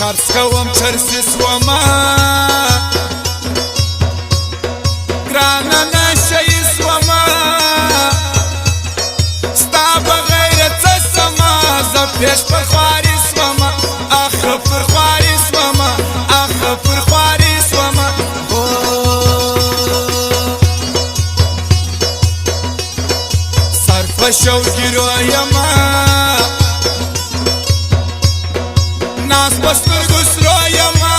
چرس کوم چرسی سوما گرانه نشی سوما ستا بغیر څه سما زه پیش پر خواري سوما اخ پر خواري سوما اخ پر خواري سوما صرف شوګیرو یما ناس بسترګو سرو یما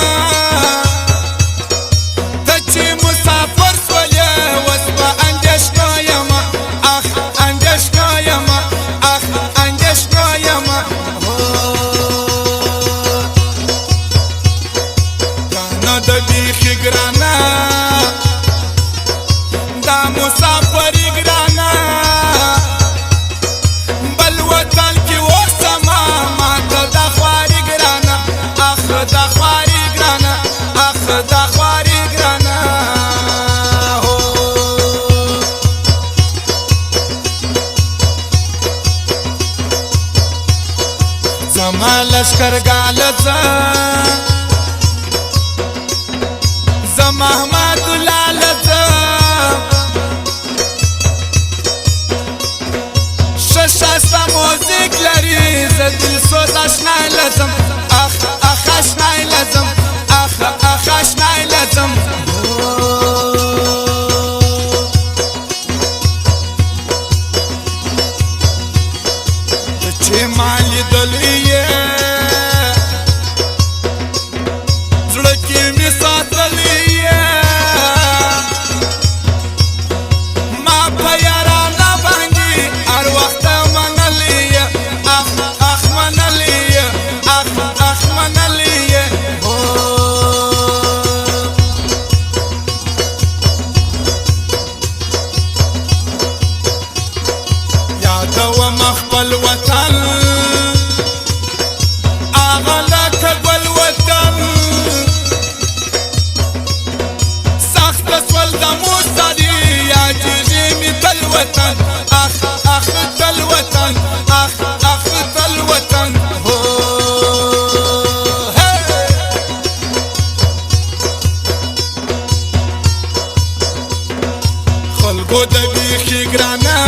ته چې مسافر سولې اوس په اندېښنو یما اخ اندېښنو یما اخ اندېښنو یما ګرانه د بیخي ګرانه دا مسافري ګرانه بل وطن کې اوسمه ماته دا خواري ګرانه اخ دا خواري ګرانه اخ دا خواري ګرانه زما لشکرګاله زما احمد لاله شاستا موزیک لري زه دل سوز اشنای لازم اخ اخ اشنای لازم اخ اخ اشنای لازم چې مالی دلیه زړه کې می ساتلیه ما په یارانه باندې هر وخت منلیه اخ اخ منلیه اخ اخ منلیه یادوم خپل وطن هغه لکه ګل وطن سخته سول د موسادي یادېږي مې تل وطن اخ اخ تل وطن اخ اخ تل وطن خلکو د بیخي ګرانه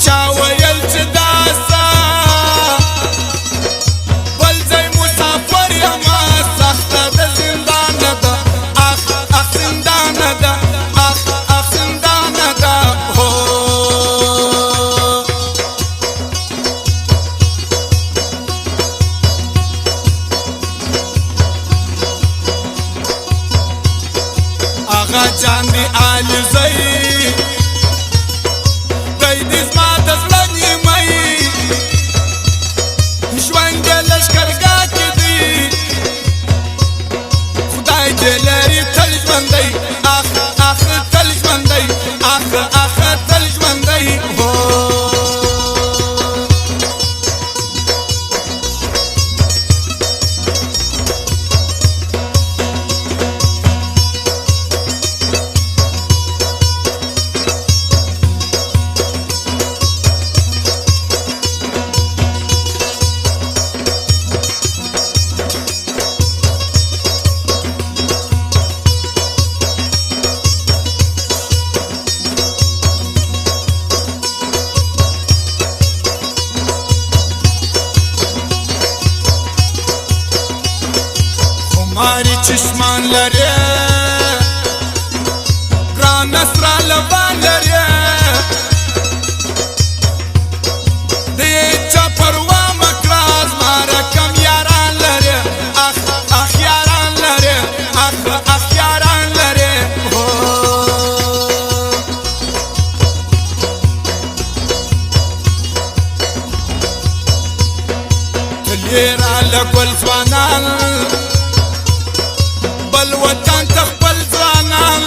چا ویل چې داسه بل ځای مسافر یما سخته د زندان ده اخ اخ زندان ده اخ اخ زندان ده آغا جان دی علیزی دی دی زما د زړه نیمۍ ژوند یې لښکرګاه کې دی خدای دې لري تل ژوندی اخ اخ تل ژوندی اخ اخ تل ژوندی ماری چشمان لري ګران سره لبان لري دې چا پروا مکړه زما رقم یاران لري اخ اخ یاران لري اخ اخ یاران لري تلیر علی ګل ځوانان بل وطن تخبل ځوانان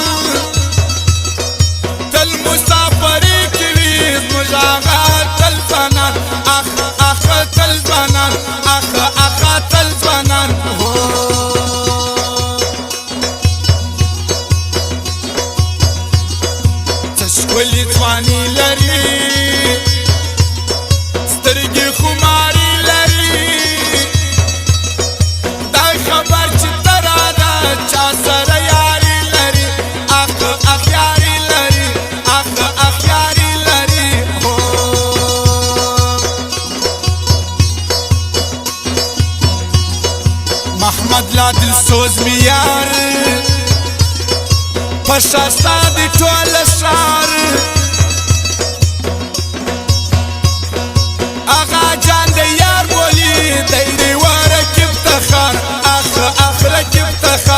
تل مسافري کوي زموږ هغه تل ځوانان اخ اخ تل ځوانان اخ اخ تل ځوانان څه ښکلې ځواني لري سترګې خماري لري لا دل سوز میار پشاستا دی ټول شار آغا جان دی یار بولی دی دی ورکب تخار اخ اخ رکب تخار